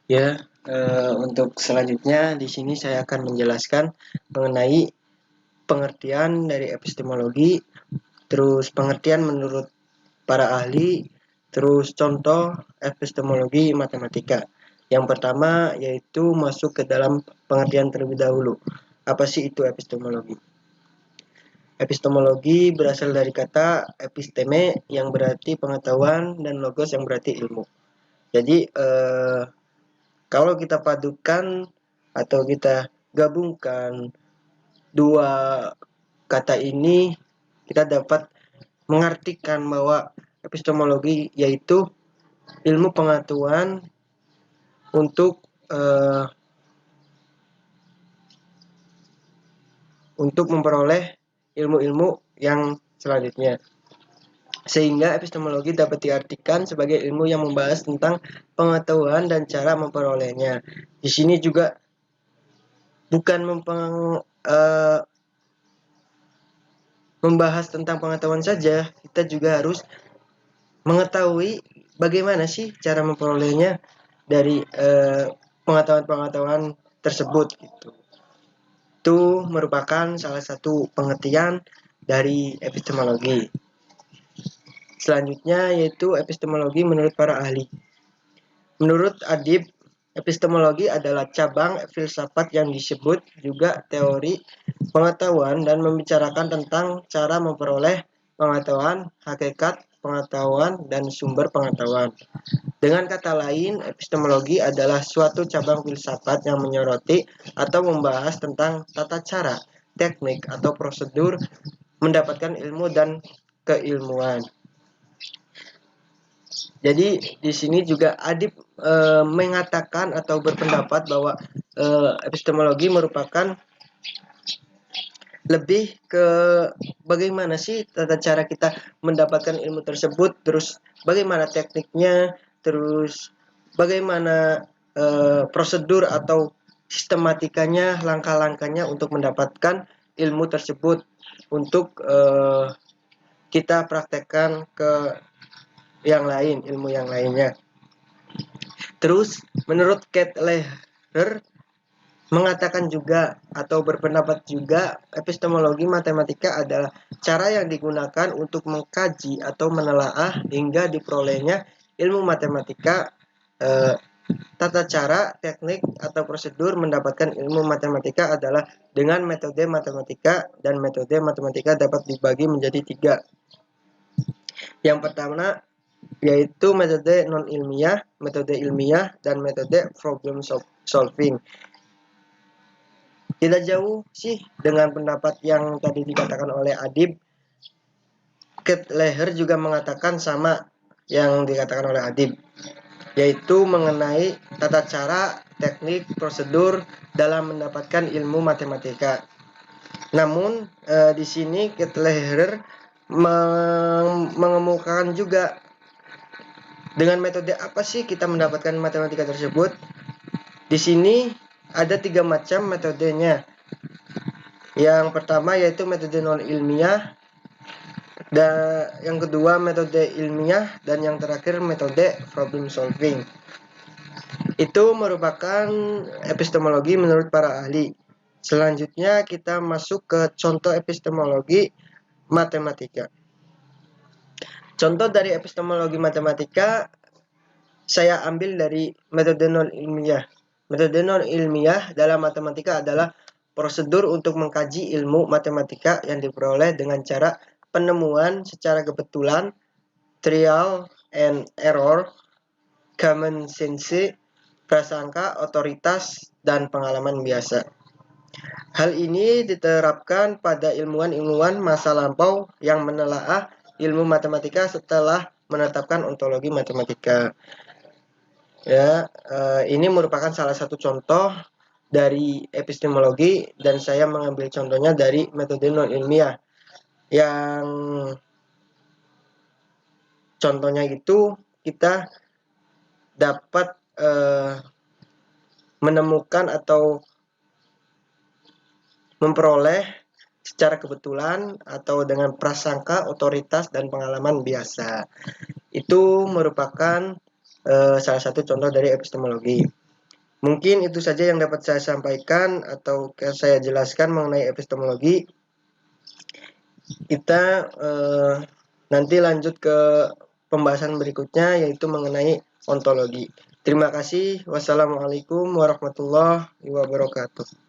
Ya, untuk selanjutnya di sini saya akan menjelaskan mengenai pengertian dari epistemologi, terus pengertian menurut para ahli, terus contoh epistemologi matematika. Yang pertama yaitu masuk ke dalam pengertian terlebih dahulu. Apa sih itu epistemologi? Epistemologi berasal dari kata episteme yang berarti pengetahuan dan logos yang berarti ilmu. Jadi kalau kita padukan atau kita gabungkan dua kata ini, kita dapat mengartikan bahwa epistemologi yaitu ilmu pengetahuan untuk uh, untuk memperoleh ilmu-ilmu yang selanjutnya. Sehingga epistemologi dapat diartikan sebagai ilmu yang membahas tentang pengetahuan dan cara memperolehnya. Di sini juga bukan membahas tentang pengetahuan saja, kita juga harus mengetahui bagaimana sih cara memperolehnya dari pengetahuan-pengetahuan tersebut gitu. Itu merupakan salah satu pengertian dari epistemologi. Selanjutnya yaitu epistemologi menurut para ahli. Menurut Adib, epistemologi adalah cabang filsafat yang disebut juga teori pengetahuan dan membicarakan tentang cara memperoleh pengetahuan, hakikat pengetahuan, dan sumber pengetahuan. Dengan kata lain, epistemologi adalah suatu cabang filsafat yang menyoroti atau membahas tentang tata cara, teknik, atau prosedur mendapatkan ilmu dan keilmuan. Jadi di sini juga Adib mengatakan atau berpendapat bahwa epistemologi merupakan lebih ke bagaimana sih tata cara kita mendapatkan ilmu tersebut, terus bagaimana tekniknya, terus bagaimana prosedur atau sistematikanya, langkah-langkahnya untuk mendapatkan ilmu tersebut untuk kita praktekkan ke yang lain, ilmu yang lainnya. Terus menurut Kettler mengatakan juga atau berpendapat juga epistemologi matematika adalah cara yang digunakan untuk mengkaji atau menelaah hingga diperolehnya ilmu matematika, tata cara, teknik, atau prosedur mendapatkan ilmu matematika adalah dengan metode matematika, dan metode matematika dapat dibagi menjadi tiga. Yang pertama yaitu metode non ilmiah, metode ilmiah, dan metode problem solving. Tidak jauh sih dengan pendapat yang tadi dikatakan oleh Adib. Kettler juga mengatakan sama yang dikatakan oleh Adib, yaitu mengenai tata cara, teknik, prosedur dalam mendapatkan ilmu matematika. Namun di sini Kettler mengemukakan juga dengan metode apa sih kita mendapatkan matematika tersebut. Di sini ada 3 macam metodenya. Yang pertama yaitu metode non ilmiah, dan yang kedua metode ilmiah, dan yang terakhir metode problem solving. Itu merupakan epistemologi menurut para ahli. Selanjutnya kita masuk ke contoh epistemologi matematika. Contoh dari epistemologi matematika saya ambil dari metode non ilmiah. Metode non ilmiah dalam matematika adalah prosedur untuk mengkaji ilmu matematika yang diperoleh dengan cara penemuan secara kebetulan, trial and error, common sense, prasangka, otoritas, dan pengalaman biasa. Hal ini diterapkan pada ilmuwan-ilmuwan masa lampau yang menelaah ilmu matematika setelah menetapkan ontologi matematika. Ya, ini merupakan salah satu contoh dari epistemologi, dan saya mengambil contohnya dari metode non ilmiah yang contohnya itu kita dapat menemukan atau memperoleh secara kebetulan atau dengan prasangka, otoritas, dan pengalaman biasa. Itu merupakan salah satu contoh dari epistemologi. Mungkin itu saja yang dapat saya sampaikan atau saya jelaskan mengenai epistemologi. Kita nanti lanjut ke pembahasan berikutnya, yaitu mengenai ontologi. Terima kasih. Wassalamualaikum warahmatullahi wabarakatuh.